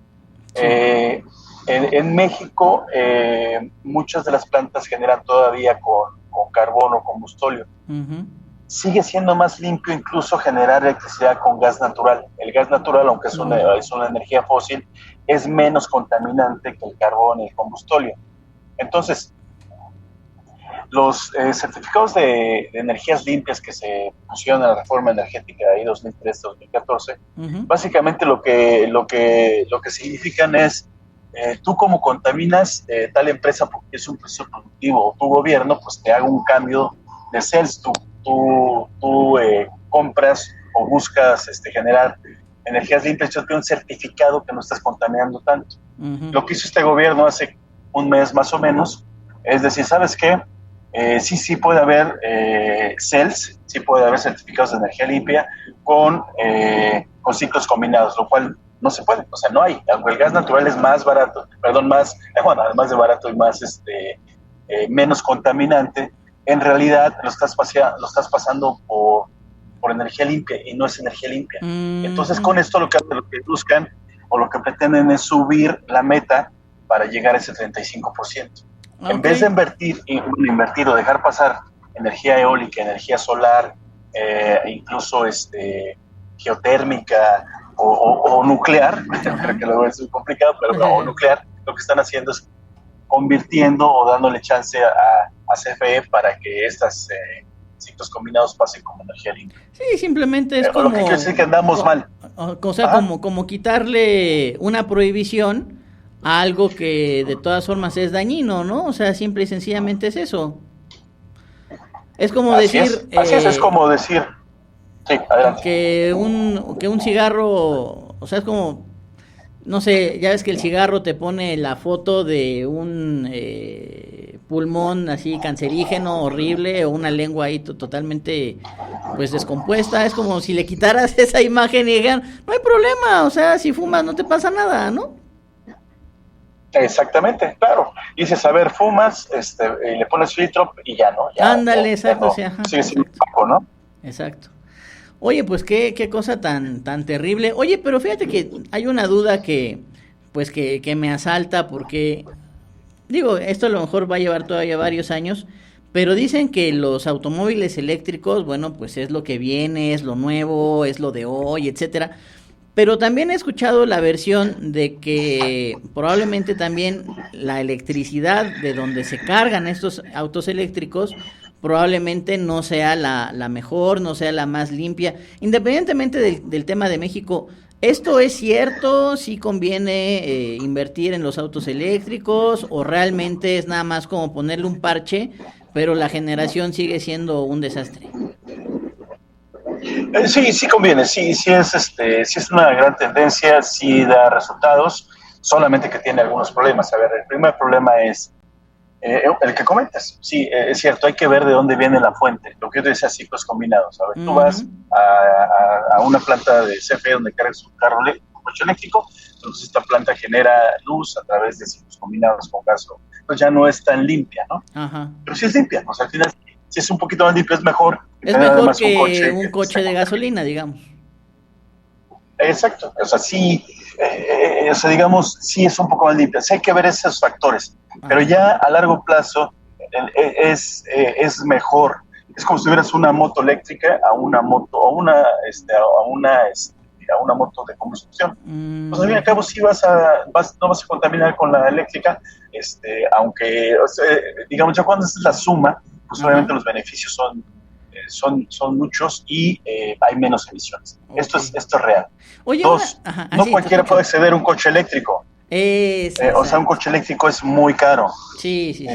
En México, muchas de las plantas generan todavía con carbón o combustóleo. Sigue siendo más limpio incluso generar electricidad con gas natural. El gas natural, aunque es una energía fósil, es menos contaminante que el carbón y el combustóleo. Entonces, los certificados de energías limpias que se pusieron en la reforma energética de ahí 2013-2014, básicamente lo que significan es tú como contaminas tal empresa porque es un proceso productivo o tu gobierno, pues te haga un cambio de CELS. Tú compras o buscas generar energías limpias, yo tengo un certificado que no estás contaminando tanto. Lo que hizo este gobierno hace un mes más o menos es decir, ¿sabes qué? Sí puede haber CELS, sí puede haber certificados de energía limpia con ciclos combinados, lo cual no se puede, o sea, no hay. Aunque el gas natural es más barato, además de barato y más menos contaminante, en realidad lo estás pasando por energía limpia y no es energía limpia. Entonces con esto lo que buscan o lo que pretenden es subir la meta para llegar a ese 35%. En vez de invertir o dejar pasar energía eólica, energía solar, incluso geotérmica o nuclear, creo que luego es complicado, pero o nuclear, lo que están haciendo es convirtiendo o dándole chance a CFE para que estas ciclos combinados pasen como energía limpia. Sí, simplemente es como... Lo que quiere decir que andamos mal. O sea, como quitarle una prohibición a algo que de todas formas es dañino, ¿no? O sea, simple y sencillamente es eso. Es como así es como decir... Sí, adelante. Que un cigarro... O sea, es como... No sé, ya ves que el cigarro te pone la foto de un pulmón así cancerígeno, horrible, o una lengua ahí totalmente pues descompuesta. Es como si le quitaras esa imagen y digan, no hay problema, o sea, si fumas no te pasa nada, ¿no? Exactamente, claro. Dices, a ver, fumas, y le pones filtro y ya, ¿no? Ya, Ándale, exacto, no, sí, ajá, sigue siendo exacto. poco, ¿no? Exacto. Oye, pues qué cosa tan terrible. Oye, pero fíjate que hay una duda pues que me asalta porque, digo, esto a lo mejor va a llevar todavía varios años, pero dicen que los automóviles eléctricos, bueno, pues es lo que viene, es lo nuevo, es lo de hoy, etcétera. Pero también he escuchado la versión de que probablemente también la electricidad de donde se cargan estos autos eléctricos probablemente no sea la mejor, no sea la más limpia. Independientemente del tema de México, ¿esto es cierto? ¿Sí conviene invertir en los autos eléctricos o realmente es nada más como ponerle un parche, pero la generación sigue siendo un desastre? Sí, sí conviene, sí es una gran tendencia, sí da resultados, solamente que tiene algunos problemas. A ver, el primer problema es el que comentas. Sí, es cierto, hay que ver de dónde viene la fuente. Lo que yo te decía, ciclos combinados. A ver, tú vas a una planta de CFE donde cargas un coche eléctrico, entonces esta planta genera luz a través de ciclos combinados con gas. Pues ya no es tan limpia, ¿no? Ajá. Pero sí es limpia, o sea, al final, si es un poquito más limpio, es mejor. Es mejor que un coche de gasolina, digamos. Exacto, o sea, sí, digamos, sí es un poco más limpia. Sí hay que ver esos factores, pero ya a largo plazo es mejor. Es como si tuvieras una moto eléctrica a una moto, a una moto de combustión. Pues al fin y al cabo sí no vas a contaminar con la eléctrica, aunque, digamos, ya cuando es la suma, pues obviamente los beneficios son muchos y hay menos emisiones. Okay. Esto es real. Oye, Dos, no cualquiera puede acceder a un coche eléctrico. O sea, un coche eléctrico es muy caro. Sí.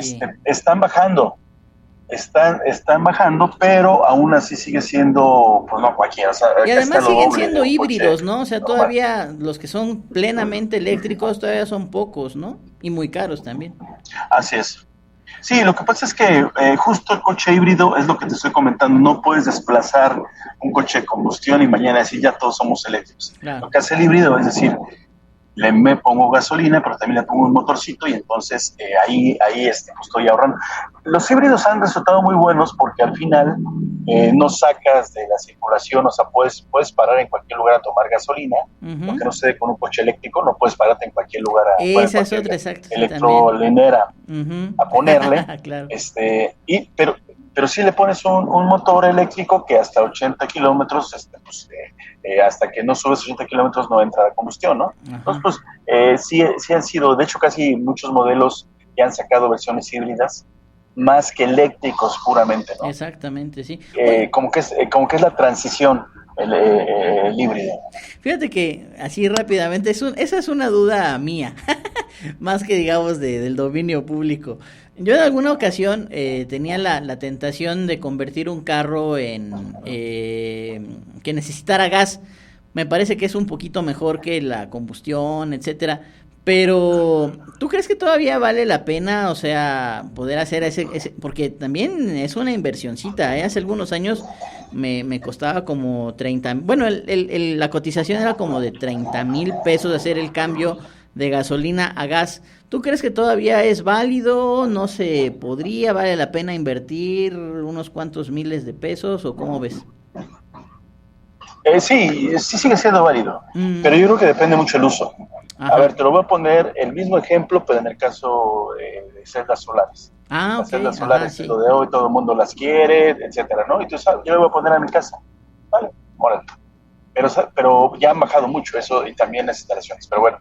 Están bajando, pero aún así sigue siendo, pues no cualquiera. O sea, y además siguen siendo híbridos, ¿no? O sea, todavía los que son plenamente eléctricos todavía son pocos, ¿no? Y muy caros también. Así es. Sí, lo que pasa es que justo el coche híbrido es lo que te estoy comentando. No puedes desplazar un coche de combustión y mañana decir ya todos somos eléctricos. Claro. Lo que hace el híbrido es decir, me pongo gasolina, pero también le pongo un motorcito y entonces ahí pues estoy ahorrando. Los híbridos han resultado muy buenos porque al final no sacas de la circulación, o sea, puedes parar en cualquier lugar a tomar gasolina, lo que no sucede con un coche eléctrico, no puedes pararte en cualquier lugar a esa es otra, exacto, electrolinera a ponerle, claro. Pero si le pones un motor eléctrico que hasta 80 kilómetros, hasta que no subes 80 kilómetros no entra la combustión, ¿no? Entonces, pues, sí han sido, de hecho, casi muchos modelos ya han sacado versiones híbridas, más que eléctricos puramente, ¿no? Exactamente, sí. Como que es la transición, el híbrido. Fíjate que, así rápidamente, esa es una duda mía, más que, digamos, del dominio público. Yo en alguna ocasión tenía la tentación de convertir un carro en que necesitara gas. Me parece que es un poquito mejor que la combustión, etcétera. Pero, ¿tú crees que todavía vale la pena, o sea, poder hacer ese porque también es una inversioncita, Hace algunos años me costaba como 30, bueno, la cotización era como de 30,000 pesos hacer el cambio de gasolina a gas. ¿Tú crees que todavía es válido? ¿No se podría? ¿Vale la pena invertir unos cuantos miles de pesos o cómo ves? Sí sigue siendo válido, pero yo creo que depende mucho del uso. Ajá. A ver, te lo voy a poner el mismo ejemplo, pero en el caso de celdas solares. Las celdas solares es lo de hoy, todo el mundo las quiere, etcétera, ¿no? Entonces yo lo voy a poner a mi casa. Vale, órale. Pero ya han bajado mucho eso y también las instalaciones. Pero bueno,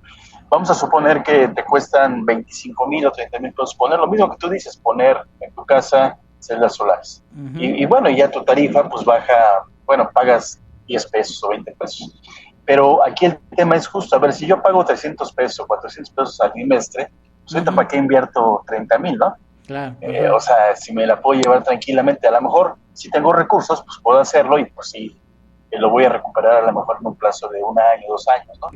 vamos a suponer que te cuestan 25,000 o 30,000 pesos poner lo mismo que tú dices, poner en tu casa celdas solares. Y bueno, ya tu tarifa pues baja, bueno, pagas 10 pesos o 20 pesos. Pero aquí el tema es justo, a ver, si yo pago 300 pesos, 400 pesos al trimestre, pues ahorita para qué invierto 30,000, ¿no? Claro. O sea, si me la puedo llevar tranquilamente, a lo mejor si tengo recursos, pues puedo hacerlo y pues sí, lo voy a recuperar a lo mejor en un plazo de 1 año, 2 años, ¿no?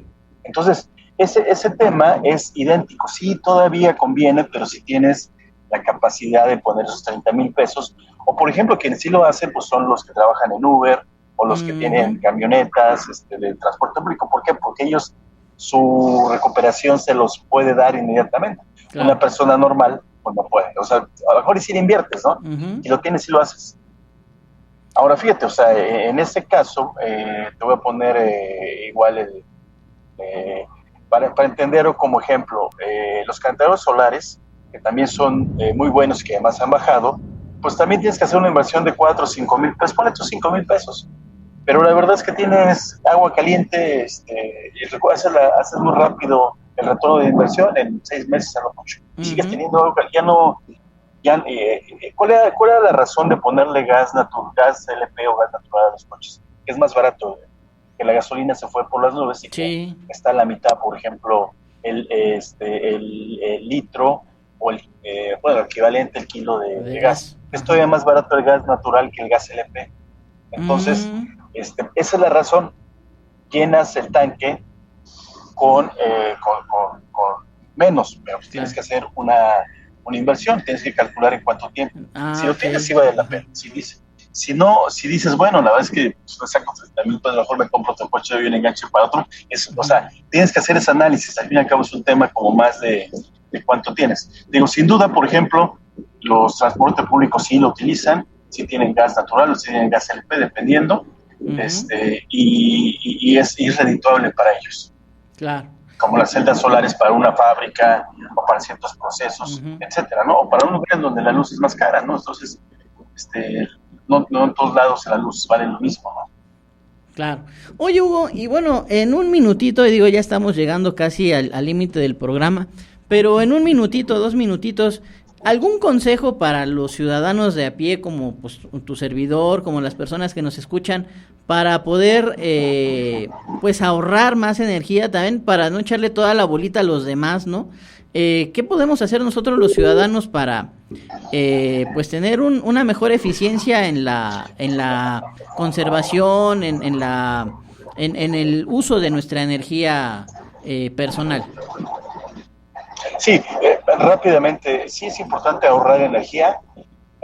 Entonces, ese tema es idéntico. Sí, todavía conviene, pero si tienes la capacidad de poner esos 30,000 pesos, o por ejemplo, quienes sí lo hacen, pues son los que trabajan en Uber, o los que tienen camionetas de transporte público. ¿Por qué? Porque ellos su recuperación se los puede dar inmediatamente. Claro. Una persona normal, pues no puede. O sea, a lo mejor y si le inviertes, ¿no? Ujú. Si lo tienes, si lo haces. Ahora fíjate, o sea, en este caso, te voy a poner igual para entender como ejemplo, los calentadores solares, que también son muy buenos, que además han bajado, pues también tienes que hacer una inversión de 4 o 5 mil pesos, ponle tus 5 mil pesos. Pero la verdad es que tienes agua caliente, y haces muy rápido el retorno de inversión en 6 meses a lo mucho. Y sigues teniendo agua caliente, ¿cuál era la razón de ponerle gas LP o gas natural a los coches? Que es más barato, que la gasolina se fue por las nubes y Sí. está a la mitad, por ejemplo, el litro o el equivalente al kilo de gas. Es todavía más barato el gas natural que el gas LP. Entonces, esa es la razón. Llenas el tanque con menos, pero tienes que hacer una inversión, tienes que calcular en cuánto tiempo. Si lo tienes, sí vale la pena. Si no, si dices, bueno, la verdad es que saco 30 mil, pues mejor me compro otro coche y un enganche para otro. O sea, tienes que hacer ese análisis. Al fin y al cabo es un tema como más de cuánto tienes. Digo, sin duda, por ejemplo, los transportes públicos sí lo utilizan, si tienen gas natural o si tienen gas LP, dependiendo, y es redituable para ellos. Claro. Como las celdas solares para una fábrica o para ciertos procesos, etcétera, ¿no? O para un lugar donde la luz es más cara, ¿no? Entonces, no en todos lados la luz vale lo mismo, ¿no? Claro. Oye, Hugo, y bueno, en un minutito, y digo, ya estamos llegando casi al límite del programa, pero en un minutito, 2 minutitos, ¿algún consejo para los ciudadanos de a pie, como pues tu servidor, como las personas que nos escuchan, para poder pues ahorrar más energía también, para no echarle toda la bolita a los demás, ¿no? ¿Qué podemos hacer nosotros los ciudadanos para pues tener una mejor eficiencia en la conservación, en el uso de nuestra energía personal? Sí, rápidamente, sí es importante ahorrar energía,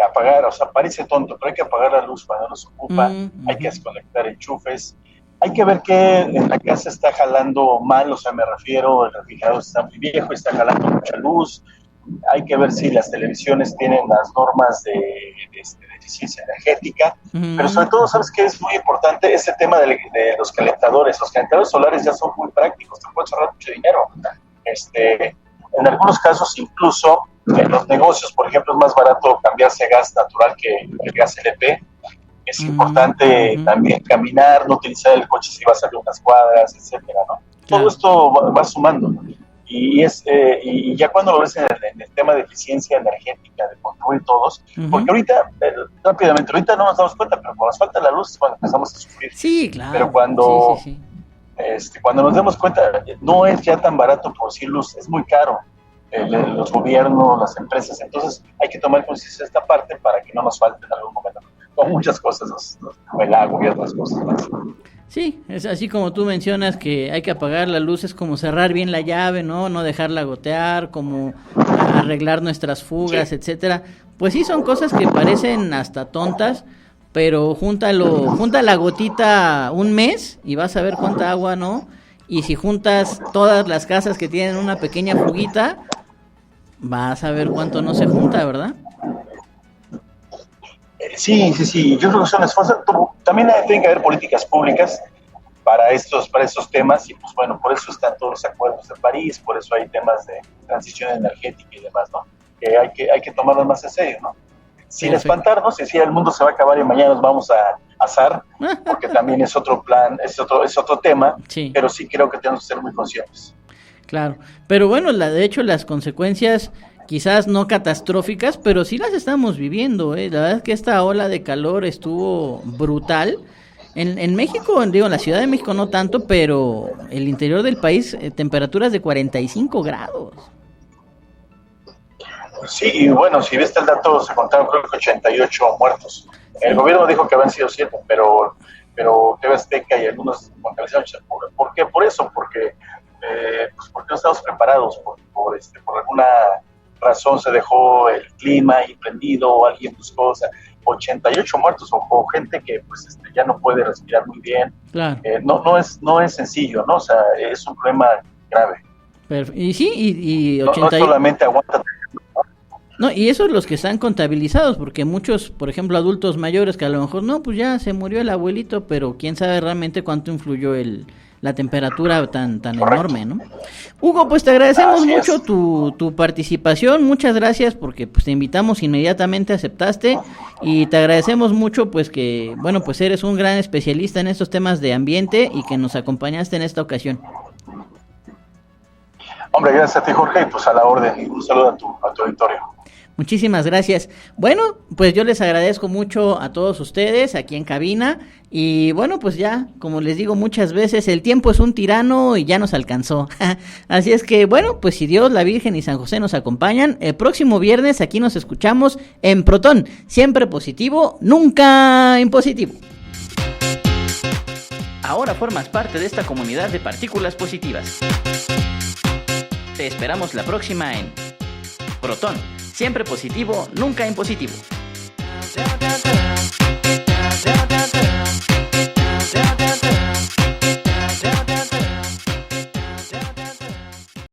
apagar, o sea, parece tonto, pero hay que apagar la luz cuando no se ocupa, hay que desconectar enchufes, hay que ver que en la casa está jalando mal, o sea, me refiero, el refrigerador está muy viejo, está jalando mucha luz, hay que ver si las televisiones tienen las normas de eficiencia energética, pero sobre todo, ¿sabes qué es muy importante? Ese tema de los calentadores solares ya son muy prácticos, te pueden ahorrar mucho dinero. En algunos casos, incluso en los negocios, por ejemplo, es más barato cambiarse a gas natural que el gas LP. Es importante también caminar, no utilizar el coche si vas a salir unas cuadras, etcétera, ¿no? Todo esto va sumando. Y ya cuando lo ves en el tema de eficiencia energética, de construir todos, porque ahorita, rápidamente, ahorita no nos damos cuenta, pero cuando nos falta la luz es cuando empezamos a sufrir. Sí, claro. Pero cuando... Sí. Cuando nos demos cuenta, no es ya tan barato producir luz, es muy caro, los gobiernos, las empresas, entonces hay que tomar conciencia de esta parte para que no nos falte en algún momento, con muchas cosas, el agua y otras cosas más. Sí, es así como tú mencionas que hay que apagar la luz, es como cerrar bien la llave, no dejarla gotear, como arreglar nuestras fugas, etcétera. Pues sí, son cosas que parecen hasta tontas, pero junta la gotita un mes y vas a ver cuánta agua, ¿no? Y si juntas todas las casas que tienen una pequeña fuguita, vas a ver cuánto no se junta, ¿verdad? Sí, yo creo que son esfuerzos. También tienen que haber políticas públicas para estos temas y pues bueno, por eso están todos los acuerdos de París, por eso hay temas de transición energética y demás, ¿no? Que hay que tomarlos más en serio, ¿no? Sin espantarnos, decir el mundo se va a acabar y mañana nos vamos a asar, porque también es otro plan, es otro tema, pero sí creo que tenemos que ser muy conscientes. Claro, pero bueno, de hecho las consecuencias quizás no catastróficas, pero sí las estamos viviendo, ¿eh? La verdad es que esta ola de calor estuvo brutal. En México, digo, en la Ciudad de México no tanto, pero el interior del país, temperaturas de 45 grados. Sí, y bueno, si viste el dato, se contaron creo que 88 muertos. El gobierno dijo que habían sido 7, pero TV Azteca y algunos contabilizaron. ¿Por qué? Por eso, porque no estamos preparados por razón se dejó el clima ahí prendido o alguien buscó, o sea, 88 muertos o gente que pues ya no puede respirar muy bien. Claro. No es sencillo, ¿no? O sea, es un problema grave. Y sí, y 80 no solamente aguanta. No, y esos los que están contabilizados, porque muchos, por ejemplo, adultos mayores que a lo mejor, no, pues ya se murió el abuelito, pero quién sabe realmente cuánto influyó la temperatura tan enorme, ¿no? Hugo, pues te agradecemos mucho tu participación, muchas gracias porque pues te invitamos inmediatamente, aceptaste, y te agradecemos mucho pues que, bueno, pues eres un gran especialista en estos temas de ambiente y que nos acompañaste en esta ocasión. Hombre, gracias a ti, Jorge, y pues a la orden. Un saludo a tu auditorio. Muchísimas gracias. Bueno, pues yo les agradezco mucho a todos ustedes aquí en cabina. Y bueno, pues ya, como les digo muchas veces, el tiempo es un tirano y ya nos alcanzó. Así es que, bueno, pues si Dios, la Virgen y San José nos acompañan, el próximo viernes aquí nos escuchamos en Protón. Siempre positivo, nunca impositivo. Ahora formas parte de esta comunidad de partículas positivas. Te esperamos la próxima en Protón. Siempre positivo, nunca impositivo.